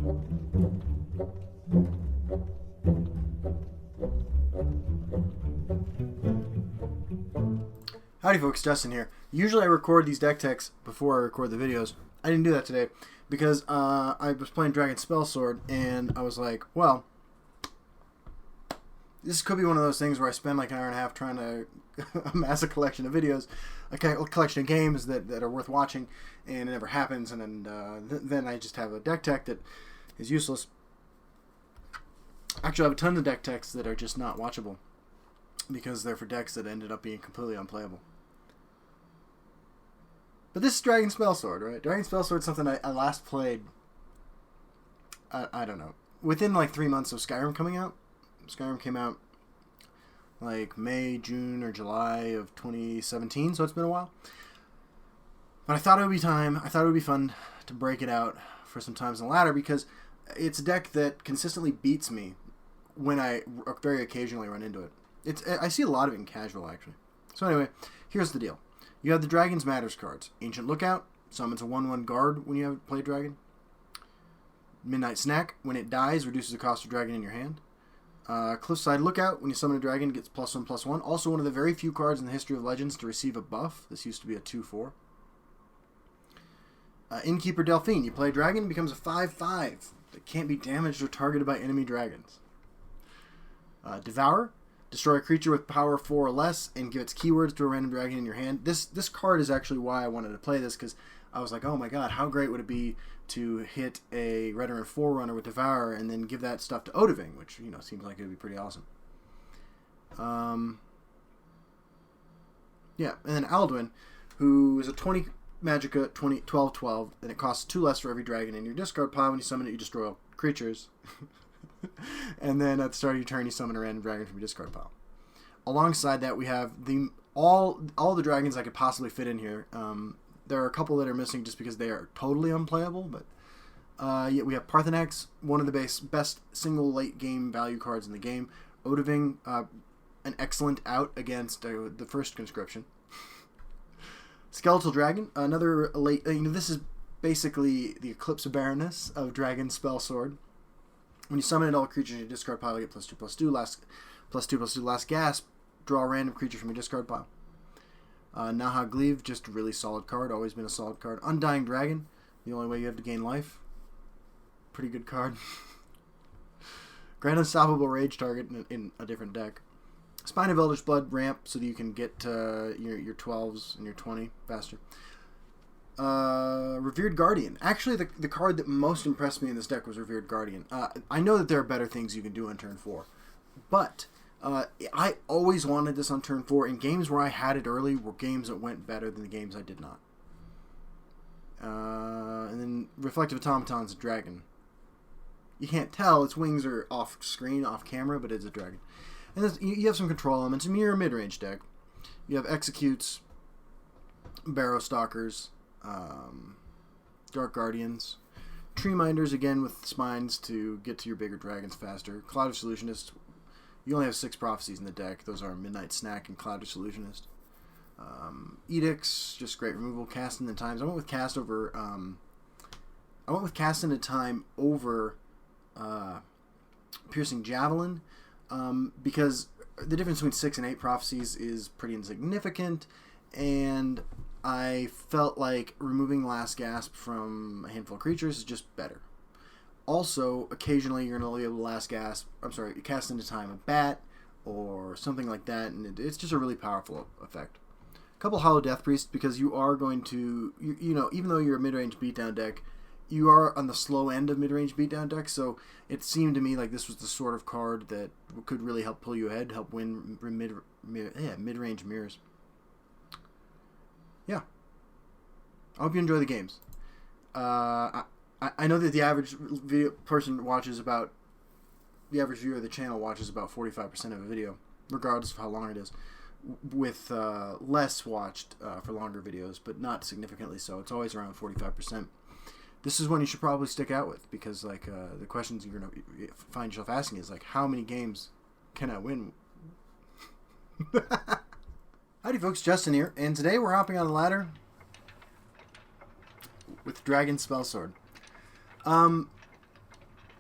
Howdy folks, Justin here. Usually I record these deck techs before I record the videos. I didn't do that today because I was playing Dragon Spellsword and I was like, well, this could be one of those things where I spend like an hour and a half trying to amass a collection of videos, a collection of games that are worth watching, and it never happens, and then I just have a deck tech that is useless. Actually, I have a ton of deck techs that are just not watchable because they're for decks that ended up being completely unplayable. But this is Dragon Spellsword, right? Dragon Spellsword is something I last played, I don't know, within like 3 months of Skyrim coming out. Skyrim came out like May, June, or July of 2017, so it's been a while. But I thought it would be time. I thought it would be fun to break it out for some times on the ladder because it's a deck that consistently beats me when I very occasionally run into it. I see a lot of it in casual, actually. So anyway, here's the deal. You have the Dragon's Matters cards. Ancient Lookout summons a 1/1 guard when you have played Dragon. Midnight Snack, when it dies, reduces the cost of Dragon in your hand. Cliffside Lookout, when you summon a dragon, gets +1/+1. Also one of the very few cards in the history of Legends to receive a buff. This used to be a 2/4. Innkeeper Delphine, you play a dragon, it becomes a 5/5 that can't be damaged or targeted by enemy dragons. Devour, destroy a creature with power 4 or less and give its keywords to a random dragon in your hand. This card is actually why I wanted to play this, because I was like, oh my god, how great would it be to hit a Veteran Forerunner with Devour and then give that stuff to Odiving, which, you know, seems like it would be pretty awesome. Yeah, and then Alduin, who is a 20 Magicka, 12/12, and it costs 2 less for every dragon in your discard pile. When you summon it, you destroy all creatures. And then at the start of your turn, you summon a random dragon from your discard pile. Alongside that, we have all the dragons I could possibly fit in here. There are a couple that are missing just because they are totally unplayable, but yeah, we have Parthenax, one of the best single late game value cards in the game. Odiving, an excellent out against the first conscription. Skeletal Dragon, another late. This is basically the Eclipse of Barrenness of Dragon Spellsword. When you summon an all creature in your discard pile, you get +2/+2. +2/+2. Last gasp. Draw a random creature from your discard pile. Naha Gleave, just a really solid card. Always been a solid card. Undying Dragon, the only way you have to gain life. Pretty good card. Grant Unstoppable Rage target in a different deck. Spine of Eldritch Blood ramp so that you can get your 12s and your 20 faster. Revered Guardian. Actually, the card that most impressed me in this deck was Revered Guardian. I know that there are better things you can do on turn 4, but I always wanted this on turn 4, and games where I had it early were games that went better than the games I did not. And then Reflective Automaton's a dragon. You can't tell, its wings are off screen, off camera, but it's a dragon. And you have some control elements. I mean, you're a mid-range deck. You have Executes, Barrow Stalkers, Dark Guardians, Tree Minders, again with spines to get to your bigger dragons faster. Clouded Solutionist. You only have 6 prophecies in the deck. Those are Midnight Snack and Clouded Solutionist. Edicts, just great removal. Cast in the Times. I went with Cast in the Time over Piercing Javelin, because the difference between 6 and 8 prophecies is pretty insignificant, and I felt like removing Last Gasp from a handful of creatures is just better. Also, occasionally you're going to be able to cast into time a bat or something like that, and it's just a really powerful effect. A couple Hollow Death Priests, because you are going to, you know, even though you're a mid-range beatdown deck, you are on the slow end of mid-range beatdown decks, so it seemed to me like this was the sort of card that could really help pull you ahead, help win mid-range mirrors. Yeah. I hope you enjoy the games. I know that the average person watches about, the average viewer of the channel watches about 45% of a video, regardless of how long it is, with less watched for longer videos, but not significantly so. It's always around 45%. This is one you should probably stick out with, because like the questions you're going to find yourself asking is like, how many games can I win? Howdy folks, Justin here, and today we're hopping on the ladder with Dragon Spellsword.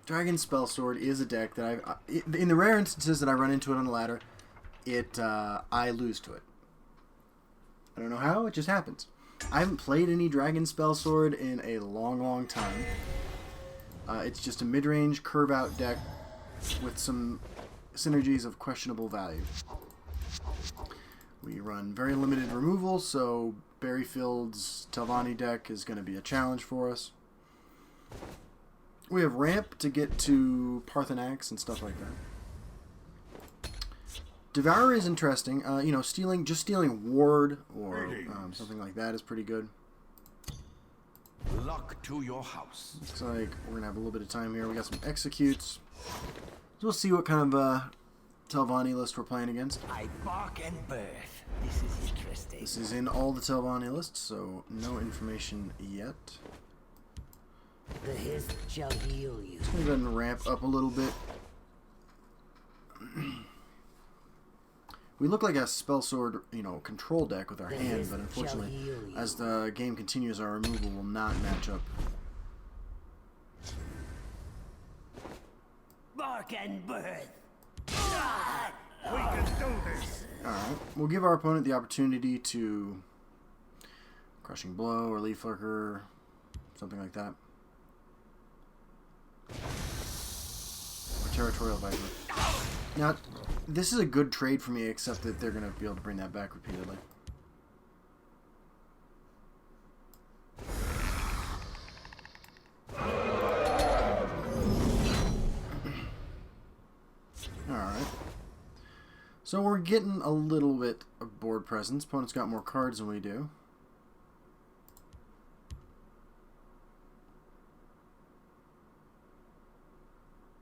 Dragon Spellsword is a deck that in the rare instances that I run into it on the ladder, I lose to it. I don't know how, it just happens. I haven't played any Dragon Spellsword in a long, long time. It's just a mid-range curve-out deck with some synergies of questionable value. We run very limited removal, so Berryfield's Telvanni deck is going to be a challenge for us. We have ramp to get to Parthenax and stuff like that. Devourer is interesting. You know, stealing ward or something like that is pretty good. Luck to your house. Looks like we're gonna have a little bit of time here. We got some executes. So we'll see what kind of Telvanni list we're playing against. I bark and birth. This is interesting. This is in all the Telvanni lists, so no information yet. The hist shall heal you. Let's go ahead and ramp up a little bit. We look like a Spellsword, you know, control deck with our hand, but unfortunately, as the game continues, our removal will not match up. Bark and birth. We can do this. Alright, we'll give our opponent the opportunity to Crushing Blow or Leaf Lurker, something like that. Or Territorial Viper. Now, this is a good trade for me, except that they're going to be able to bring that back repeatedly. Alright. So we're getting a little bit of board presence. Opponent's got more cards than we do.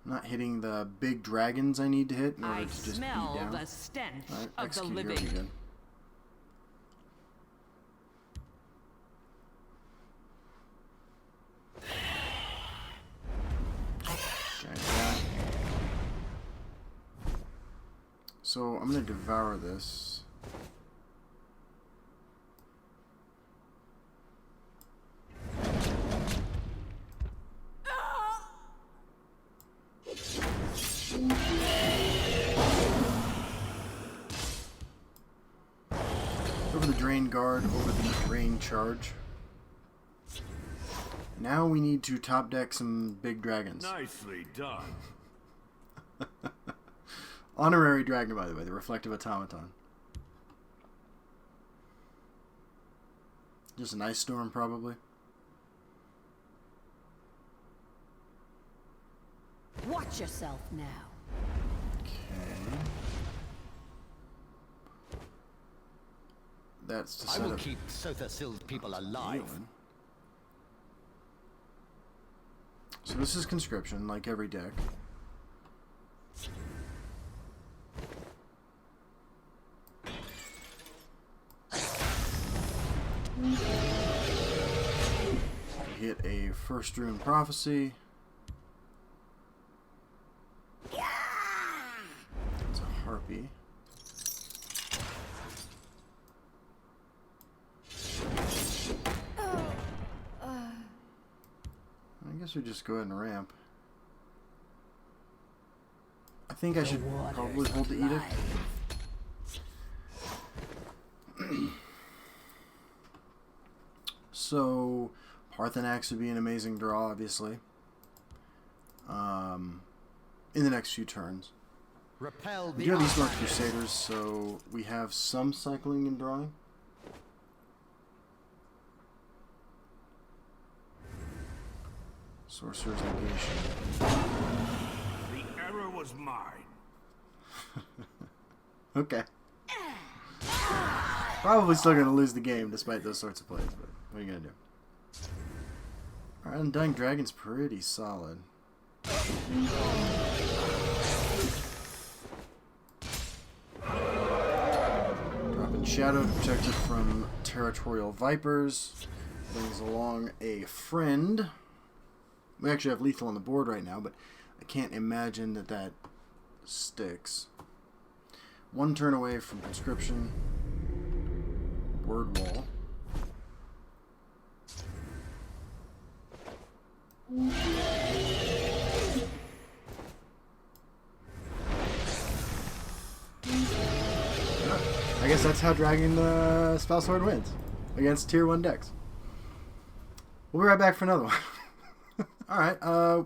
Not hitting the big dragons I need to hit in order to just beat down. I smell the stench of the Execute here, living. we good. Giant rat. So I'm going to devour this. Over the Drain Guard, over the Drain Charge. Now we need to top deck some big dragons. Nicely done. Honorary dragon, by the way, the Reflective Automaton. Just an Ice Storm, probably. Watch yourself now. Okay. That's to I set will up keep Sotha-Sill's people alive. healing. So this is conscription, like every deck. We hit a First Rune Prophecy. It's a Harpy. I guess we just go ahead and ramp. I think I should probably hold the Edict. So, Parthenax would be an amazing draw, obviously. In the next few turns. Repel We the do have Eastmark Crusaders, so we have some cycling and drawing. Sorcerer's Negation. The error was mine. Okay. Probably still going to lose the game despite those sorts of plays, but what are you going to do? Alright, Undying Dragon's pretty solid. Dropping Shadow to protect it from Territorial Vipers. Brings along a friend. We actually have lethal on the board right now, but I can't imagine that that sticks. One turn away from conscription. Word wall. guess that's how Dragon Spellsword wins against tier 1 decks. We'll be right back for another one. Alright,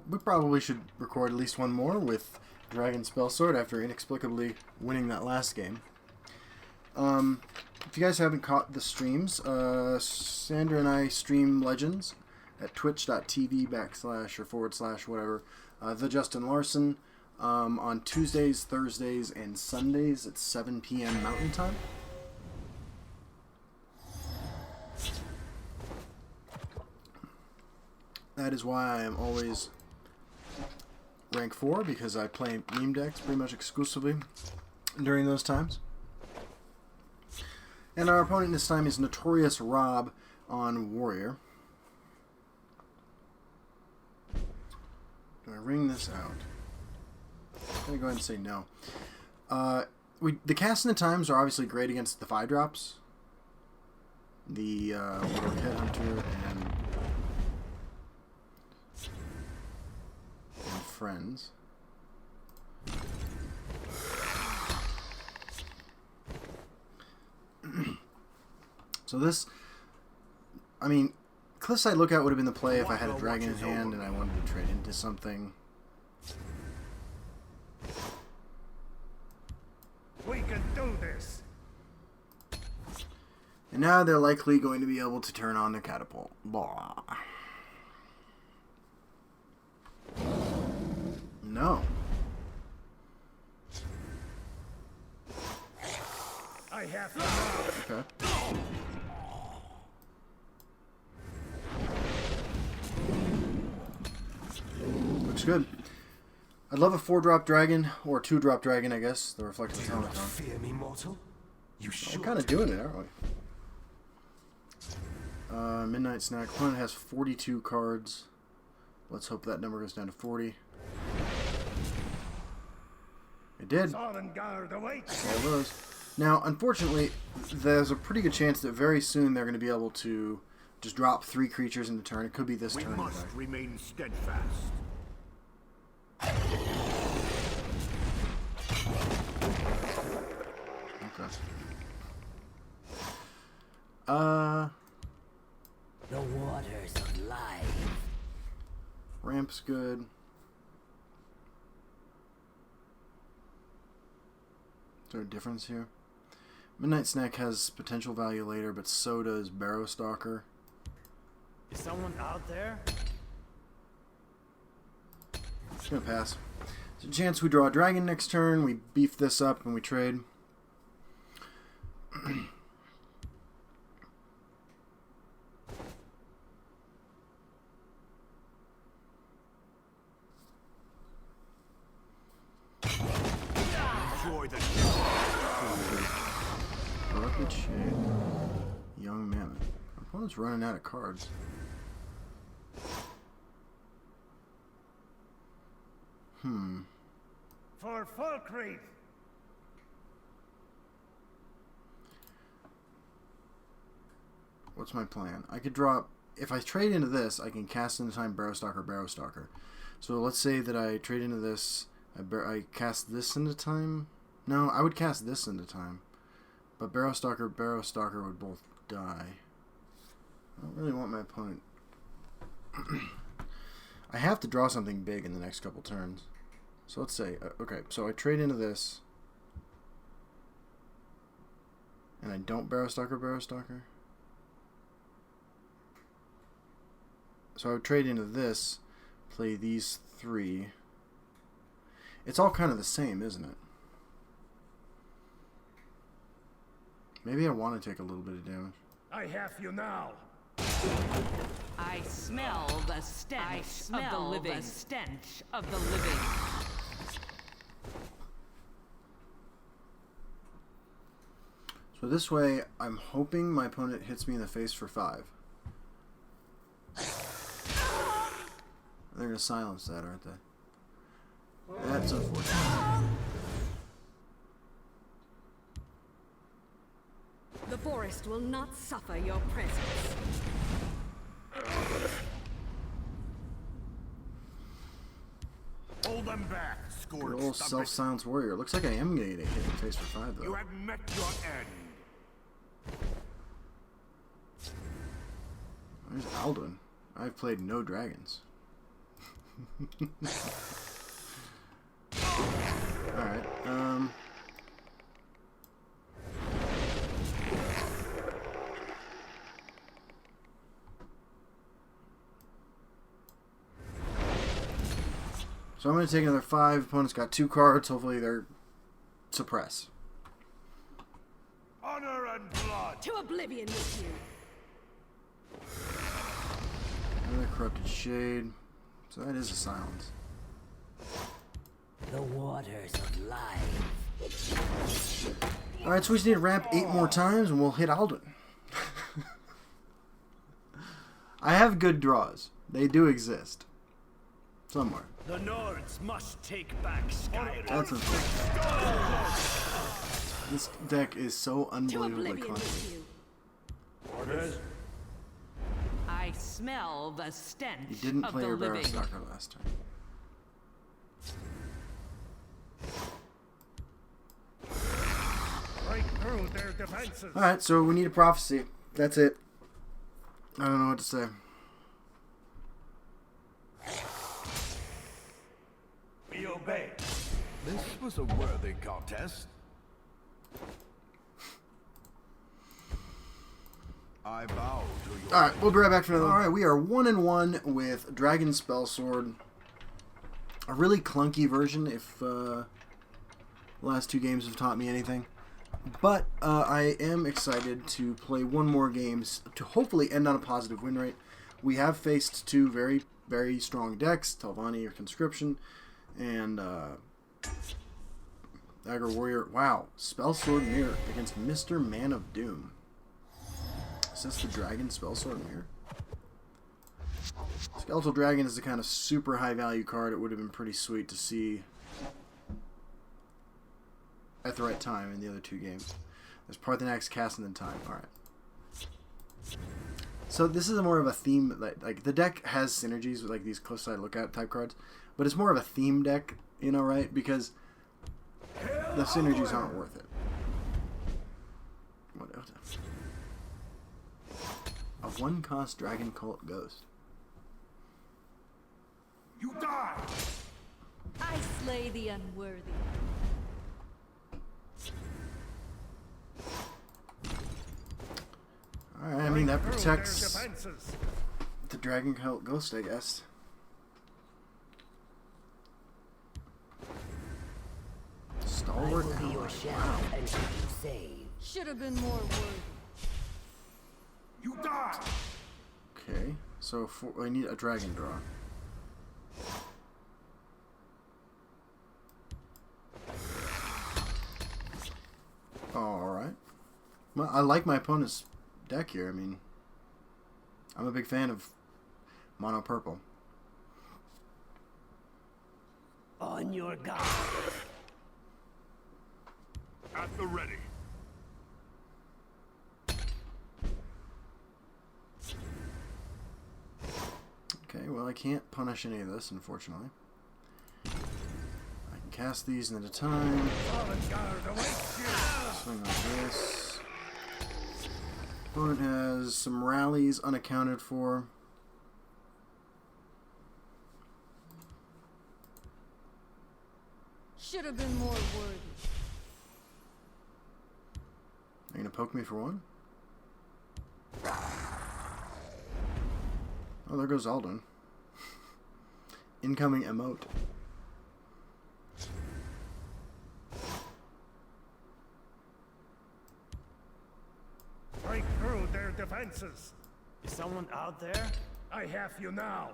we probably should record at least one more with Dragon Spellsword after inexplicably winning that last game. If you guys haven't caught the streams, Sandra and I stream Legends at twitch.tv/ whatever. The Justin Larson on Tuesdays, Thursdays, and Sundays at 7 p.m. Mountain Time. That is why I am always rank 4, because I play meme decks pretty much exclusively during those times. And our opponent this time is Notorious Rob on Warrior. Do I ring this out? I'm going to go ahead and say no. The casting the times are obviously great against the 5-drops. The Headhunter and Friends. So this, I mean, Cliffside Lookout would have been the play if I had a dragon in hand and I wanted to trade into something. We can do this. And now they're likely going to be able to turn on the catapult. Blah. No. I have to know. Okay. Looks good. I'd love a 4-drop dragon, or a 2-drop dragon, I guess. The Reflective Automaton. Fear me, mortal. You should. We're kind of doing it, aren't we? Midnight Snack. Opponent has 42 cards. Let's hope that number goes down to 40. It did. All in guard awaits. All those. Now, unfortunately, there's a pretty good chance that very soon they're going to be able to just drop 3 creatures in the turn. It could be this We turn. must remain steadfast. Okay. The waters of life. Ramp's good. Is there a difference here? Midnight Snack has potential value later, but so does Barrow Stalker. Is someone out there? Just gonna pass. There's a chance we draw a dragon next turn, we beef this up, and we trade. Enjoy the Rocket Shade. Young Mammoth. Our opponent's running out of cards. for Falkreath. What's my plan? I could drop... If I trade into this, I can cast into time Barrow Stalker. So let's say that I trade into this, I cast this into time. No, I would cast this into time. But Barrow Stalker would both die. I don't really want my opponent... I have to draw something big in the next couple turns. So let's say... okay, so I trade into this. And I don't Barrow Stalker. So I would trade into this, play these three. It's all kind of the same, isn't it? Maybe I want to take a little bit of damage. I have you now. I smell the stench of the living. Stench of the living. So this way, I'm hoping my opponent hits me in the face for 5. They're going to silence that, aren't they? That's unfortunate. The forest will not suffer your presence. Hold them back, Good scourge. old self-silence warrior. Looks like I am going to get hit in the face for 5, though. You have met your end. There's Alduin. I've played no dragons. Alright, so I'm going to take another 5. Opponent's got 2 cards. Hopefully they're suppress. Honor and blood. To oblivion with you. Another Corrupted Shade. So that is a silence. The waters of life. Alright, so we just need to ramp 8 more times and we'll hit Alduin. I have good draws. They do exist. Somewhere. The Nords must take back Skyrim. That's unfortunate. This deck is so To unbelievably oblivion clunky. with you. Orders. I smell the stench You didn't of play the your Barrow living. Stalker last time. Break through their defenses. Alright, so we need a prophecy. That's it. I don't know what to say. We obey. This was a worthy contest. I bow to your... Alright, we'll be right back for another. Alright, we are 1-1 with Dragon Spellsword. A really clunky version if the last 2 games have taught me anything. But I am excited to play one more game to hopefully end on a positive win rate. We have faced 2 very, very strong decks, Telvanni or Conscription, and Dagger Warrior. Wow, Spellsword Mirror against Mr. Man of Doom. Is this the Dragon Spellsword Mirror? Skeletal Dragon is the kind of super high value card. It would have been pretty sweet to see at the right time in the other 2 games. There's Parthenax, Cast, and then Time. Alright. So this is more of a theme. Like the deck has synergies with like these close side lookout type cards, but it's more of a theme deck, you know, right? Because the synergies aren't worth it. What else? A 1-cost Dragon Cult Ghost. You die. I slay the unworthy. Alright, I mean that Break through protects their defenses. the Dragon Cult Ghost, I guess. Stalwart ally. Wow. And keep you safe. Should have been more worthy. You die. Okay, so I need a dragon draw. Alright. Well, I like my opponent's deck here. I mean, I'm a big fan of mono purple. On your guard. At the ready. Okay, well I can't punish any of this, unfortunately. I can cast these at a time. Fallen guard awaits you. Swing on this. Opponent has some rallies unaccounted for. Should have been more worthy. Are you gonna poke me for 1? Oh, there goes Alduin. Incoming emote. Break through their defenses. Is someone out there? I have you now.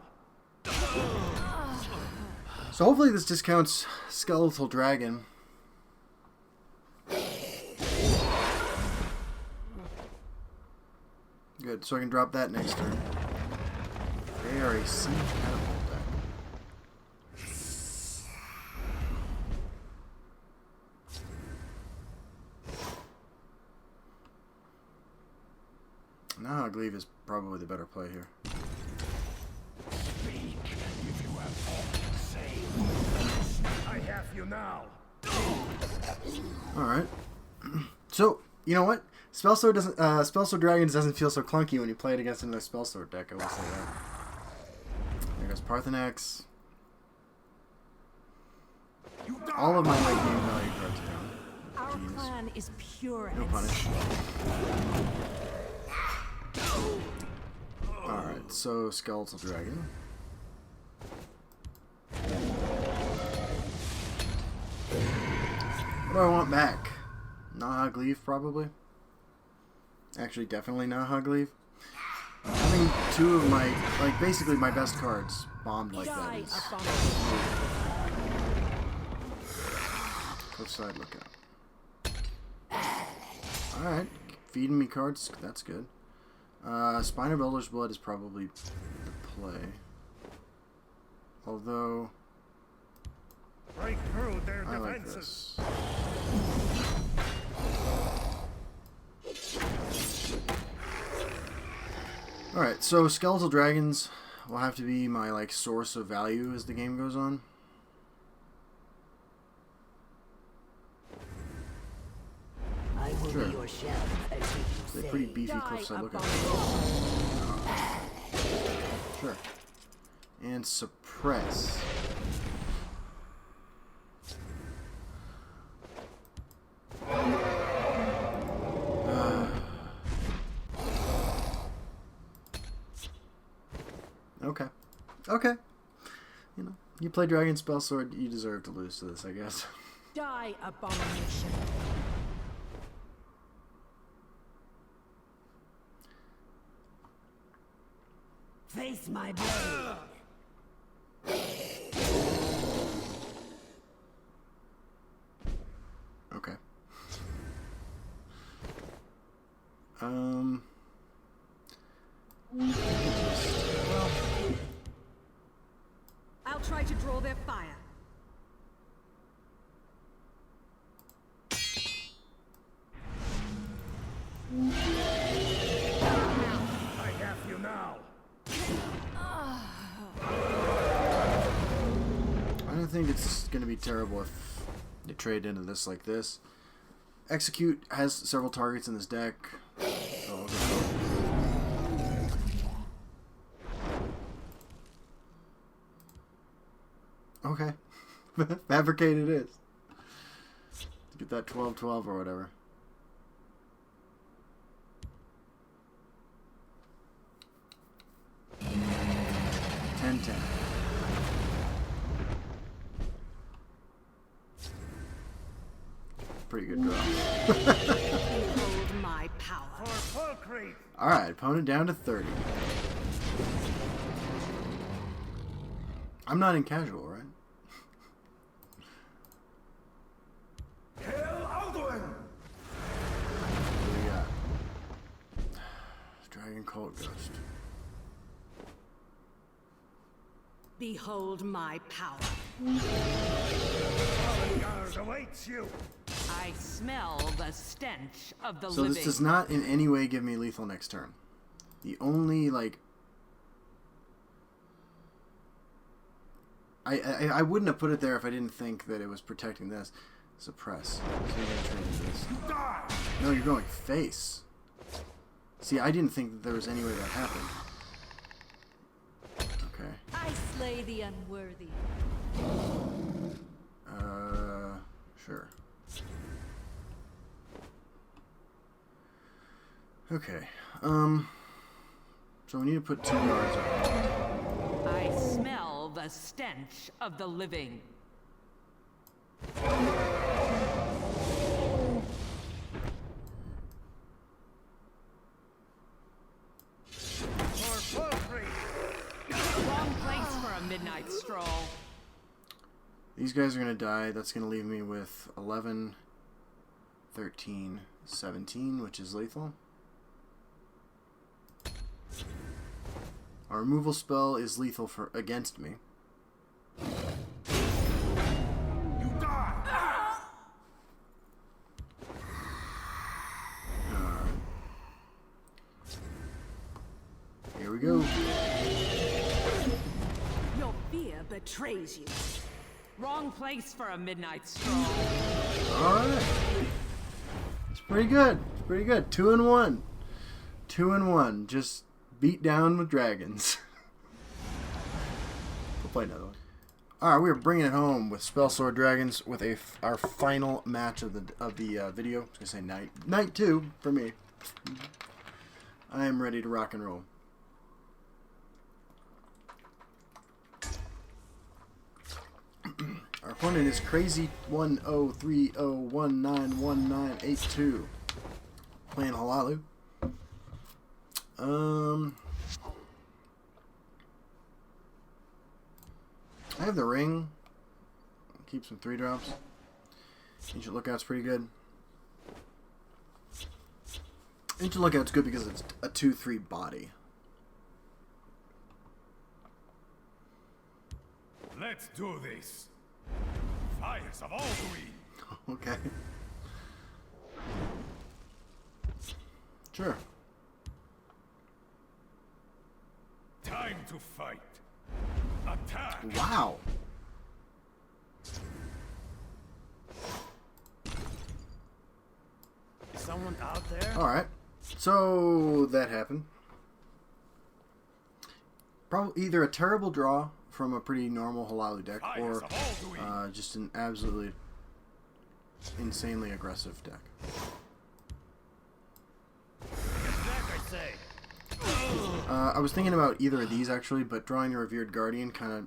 So hopefully this discounts Skeletal Dragon. Good, so I can drop that next turn. They are a Siege Catapult deck. Now Gleave is probably the better play here. I have you now. Alright. So, you know what? Spellsword doesn't. Spellsword Dragons doesn't feel so clunky when you play it against another Spellsword deck. I will say that. There goes Parthenax. All of my like game value cards are down. Our Jeez. clan is pure No and punish. Alright, so Skeletal Dragon. What do I want back? Nahag Leaf, probably. Actually, definitely Nahag Leaf. Having two of my, like, basically my best cards bombed like that die is... upon Cliffside Lookout. Alright, feeding me cards, that's good. Spine of Elder's Blood is probably the play. Although, Break through their I like defenses. this. Alright, so Skeletal Dragons will have to be my, like, source of value as the game goes on. I will Sure. be your shell, as you They're say. pretty beefy Die Cliffside Lookout. upon Sure. And Suppress. Okay. Okay. You know, you play Dragon Spellsword, you deserve to lose to this, I guess. Die, abomination. Face my blade. Okay. I'll try to draw their fire. I have you now. I don't think it's going to be terrible if you trade into this like this. Execute has several targets in this deck. So I'll go. Okay. Fabricate it is. Get that 12-12 or whatever. Ten. Pretty good draw. Behold my power. For full creep. Alright, opponent down to 30. I'm not in casual, right? Kill Alduin. What do we got? Dragon Cult Ghost. Behold my power. Guard awaits you. I smell the stench of the So living. this does not in any way give me lethal next turn. The only, like... I wouldn't have put it there if I didn't think that it was protecting this. Suppress. So you're going to turn into this. Die. No, you're going face. See, I didn't think that there was any way that happened. Okay. I slay the unworthy. Sure. Okay. So we need to put 2 yards on. I smell the stench of the living. For full creep. Wrong place for a midnight stroll. These guys are going to die. That's going to leave me with 11, 13, 17, which is lethal. Our removal spell is lethal for against me. You die. Here we go. Your fear betrays you. Wrong place for a midnight stroll. Alright. It's pretty good. It's pretty good. 2-1. 2-1. Just beat down with dragons. We'll play another one. All right, we are bringing it home with Spellsword Dragons with our final match of the video. I was gonna say night 2 for me. I am ready to rock and roll. Our opponent is Crazy 1030191982, playing Halalu. I have the ring. Keep some 3-drops. Ancient Lookout's pretty good. Ancient Lookout's good because it's a 2/3 body. Let's do this. Fires of Alduin. Okay. Sure. Time to fight. Attack. Wow. Is someone out there? Alright. So that happened. Probably either a terrible draw from a pretty normal Halalu deck, or just an absolutely insanely aggressive deck. I was thinking about either of these actually, but drawing the Revered Guardian kind of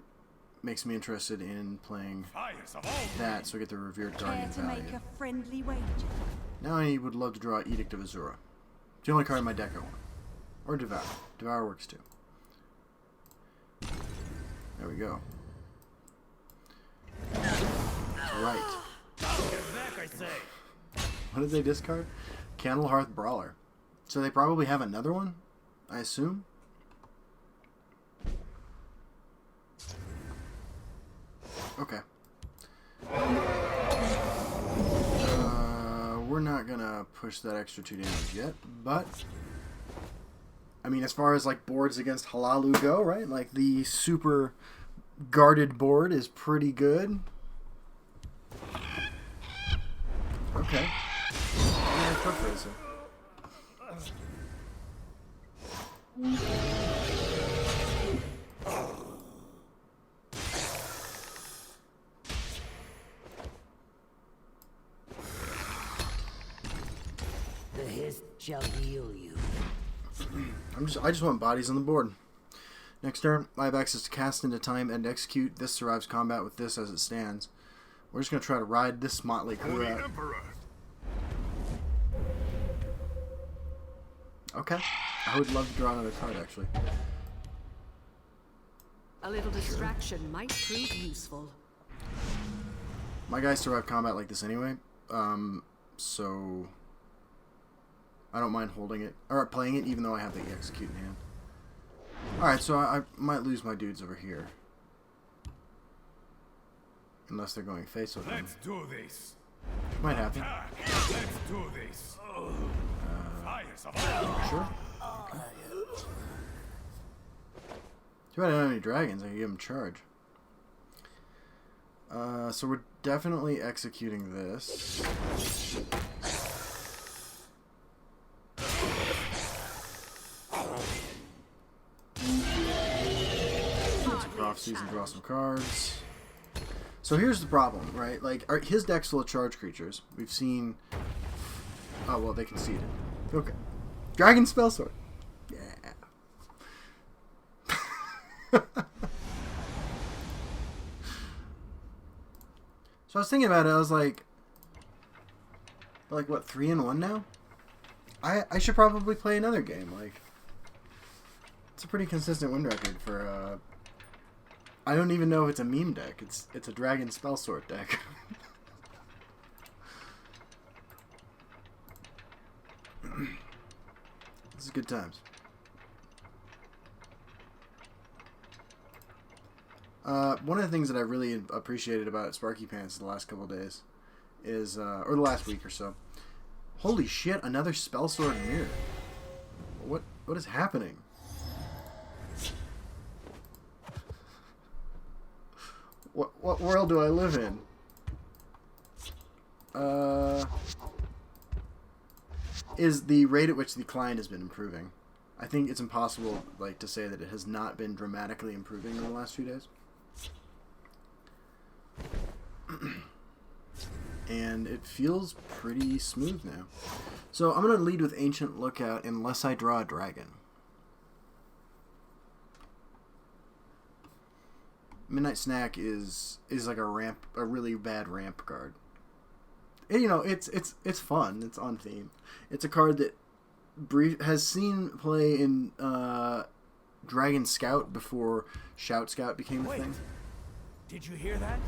makes me interested in playing that, so I get the Revered Guardian value. Make a friendly wager. Now I would love to draw Edict of Azura. It's the only card in my deck I want. Or Devour. Devour works too. There we go. That's right. What did they discard? Candlehearth Brawler. So they probably have another one, I assume. Okay. We're not gonna push that extra 2 damage yet, but I mean, as far as like boards against Halalu go, right? Like the super guarded board is pretty good. Okay. Yeah, Cliff The hiss shall heal you. I just want bodies on the board. Next turn, I have access to cast into time and execute. This survives combat with this as it stands. We're just gonna try to ride this motley crew out. Okay. I would love to draw another card actually. A little distraction might prove useful. My guys survive combat like this anyway, so I don't mind holding it or playing it, even though I have the execute in hand. All right, so I might lose my dudes over here, unless they're going face with them. Let's do this. Might happen. Let's do this. Fires of Sure. Okay. Too bad I don't have any dragons. I can give them charge. So we're definitely executing this. Season, draw some cards. So here's the problem, right? Like, his deck's full of charge creatures. We've seen. Oh well, they conceded. Okay, Dragon Spellsword. Yeah. So I was thinking about it. I was like what, 3-1 now? I should probably play another game. Like, it's a pretty consistent win record for. I don't even know if it's a meme deck. It's a Dragon Spellsword deck. This is good times. One of the things that I really appreciated about Sparky Pants the last couple of days is, or the last week or so. Holy shit! Another Spellsword mirror. What is happening? What world do I live in? is the rate at which the client has been improving. I think it's impossible like to say that it has not been dramatically improving in the last few days. And it feels pretty smooth now. So I'm going to lead with Ancient Lookout unless I draw a dragon. Midnight Snack is like a really bad ramp card. And, you know, it's fun. It's on theme. It's a card that has seen play in Dragon Scout before Shout Scout became a thing. Did you hear that?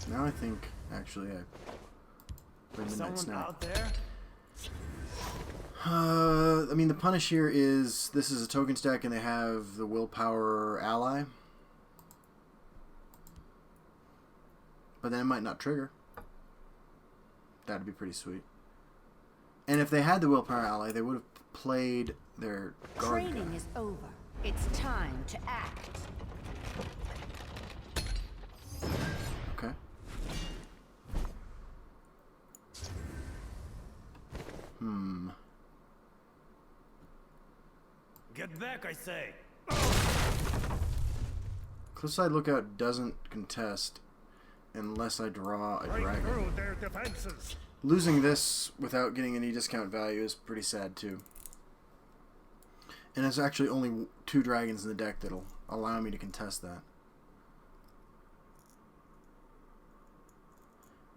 Now I think actually I play Midnight Snack. Out there? I mean, the punish here is this is a token stack and they have the Willpower Ally. But then it might not trigger. That'd be pretty sweet. And if they had the Willpower Ally, they would have played their guard Training guy. is over. It's time to act. Okay. Get back, I say. Cliffside Lookout doesn't contest unless I draw a dragon. Through their defenses. Losing this without getting any discount value is pretty sad too. And there's actually only 2 dragons in the deck that'll allow me to contest that.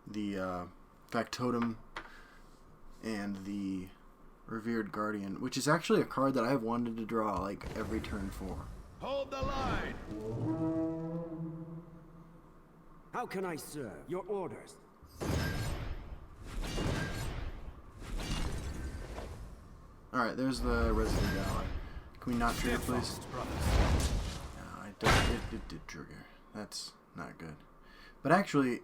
The Factotum and the Revered Guardian, which is actually a card that I've wanted to draw like every turn 4. Hold the line! How can I serve? Your orders. Alright, there's the Resident Ally. Can we not trigger, please? No, it did trigger. That's not good. But actually,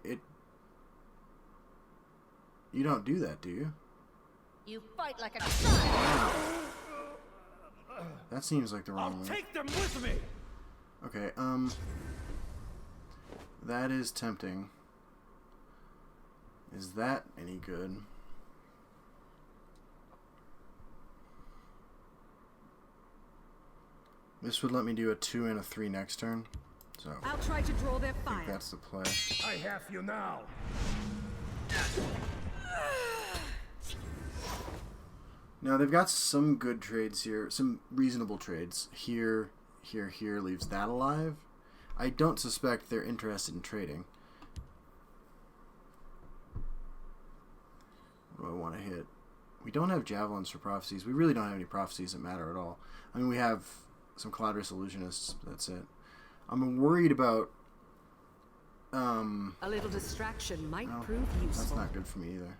you don't do that, do you? You fight like a child. That seems like the wrong I'll one. take them with me. Okay, that is tempting. Is that any good? This would let me do a 2 and a 3 next turn. So I'll try to draw their I think fire. that's the play. I have you now. Now they've got some good trades here, some reasonable trades. Here leaves that alive. I don't suspect they're interested in trading. What do I want to hit? We don't have javelins for prophecies. We really don't have any prophecies that matter at all. I mean, we have some Cloudress Illusionists, but that's it. I'm worried about... A little distraction might prove useful. That's not good for me either.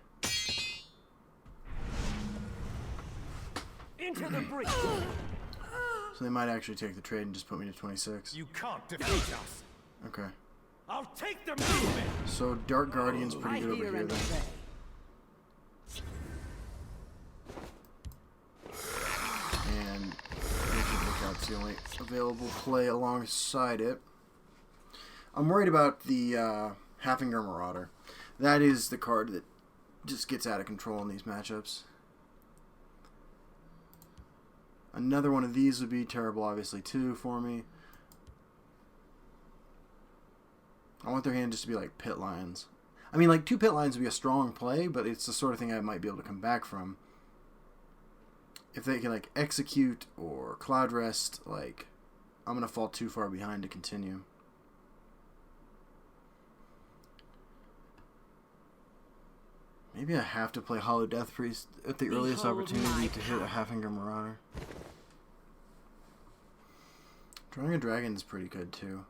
Into the breach. So they might actually take the trade and just put me to 26. You can't defeat us. Okay. I'll take them with me. So Dark Guardian's pretty I good over hear here and then. obey. And Ancient Lookout's the only available play alongside it. I'm worried about the Halfinger Marauder. That is the card that just gets out of control in these matchups. Another one of these would be terrible, obviously, too, for me. I want their hand just to be like Pit Lions. I mean, like, 2 Pit Lions would be a strong play, but it's the sort of thing I might be able to come back from. If they can, like, execute or Cloud Rest, like, I'm going to fall too far behind to continue. Maybe I have to play Hollow Death Priest at the earliest Behold opportunity my to hit a Halfinger Marauder. Drawing a Dragon is pretty good, too.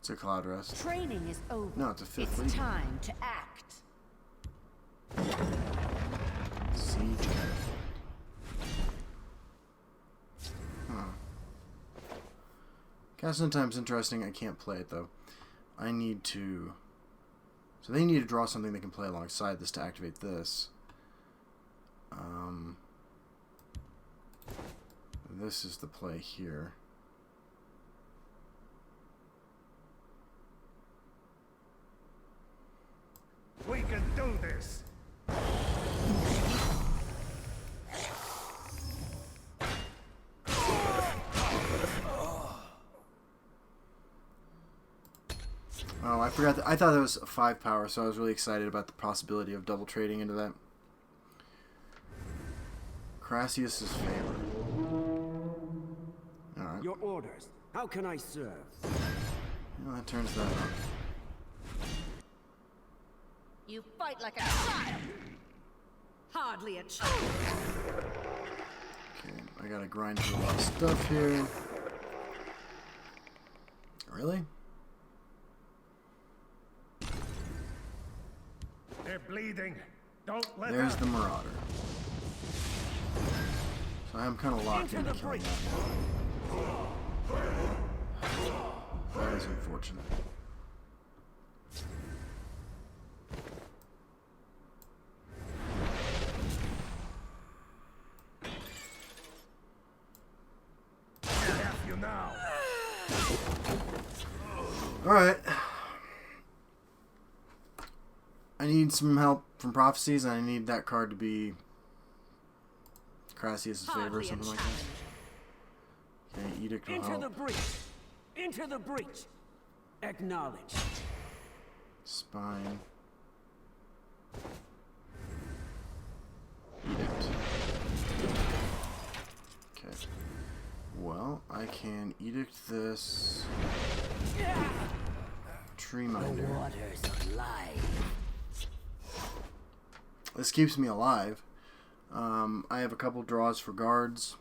It's a Cloud Rest. Training is over. No, it's a 5th It's Legion. time to act. Siege Catapult. Huh. Casting Time's interesting. I can't play it, though. I need to... So they need to draw something they can play alongside this to activate this. This is the play here. We can do this. Oh, I forgot. I thought that was a 5 power, so I was really excited about the possibility of double trading into that. Crassius's favor. Alright. Your orders. How can I serve? Well, that turns that on. You fight like a child. Hardly a child. Okay, I gotta grind through a lot of stuff here. Really? They're bleeding. Don't let There's them. the Marauder. So I'm kind of locked into killing that now. That is unfortunate. I have you now. Alright. I need some help from prophecies, and I need that card to be Crassius' favor or Hardly a something like challenge. that. Okay, Edict will Into the help. breach. Into the breach. Acknowledge. Spine. Edict. Okay. Well, I can edict this. Tree Minder. Waters of life. This keeps me alive. I have a couple draws for guards.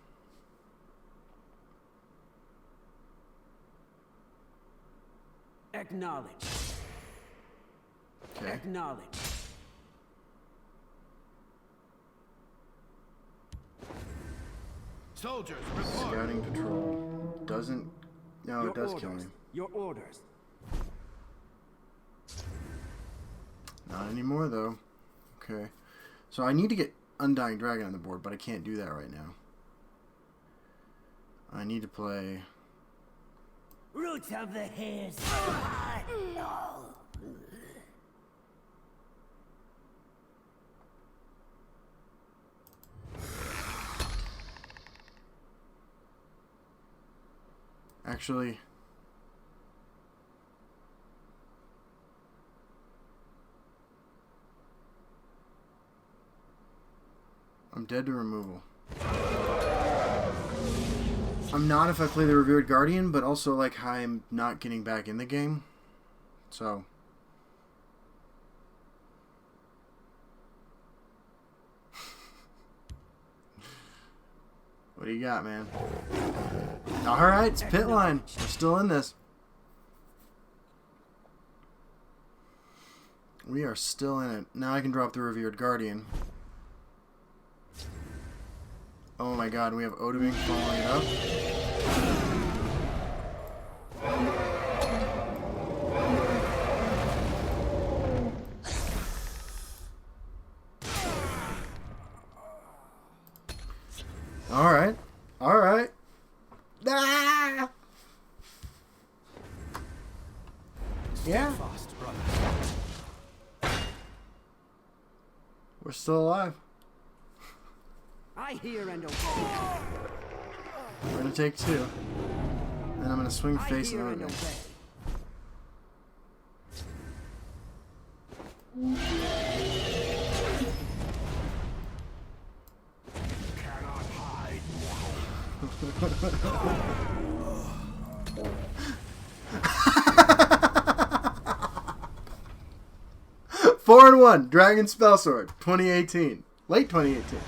Acknowledge. Okay. Acknowledge. Soldiers, report. Scouting patrol. Doesn't... No, it does kill me. Your orders. Not anymore, though. Okay. So I need to get Undying Dragon on the board, but I can't do that right now. I need to play... Roots of the hairs. Actually... I'm dead to removal. I'm not if I play the Revered Guardian, but also like I'm not getting back in the game. So... What do you got, man? Alright, it's pit line. We're still in this. We are still in it. Now I can drop the Revered Guardian. Oh my god, we have Odoving following it up. Alright. Alright. Ah! Yeah. We're still alive. I hear and obey. We're gonna take 2. And I'm gonna swing I face hear and and Odoving. obey. Cannot hide. 4-1, Dragon Spellsword, 2018. Late 2018.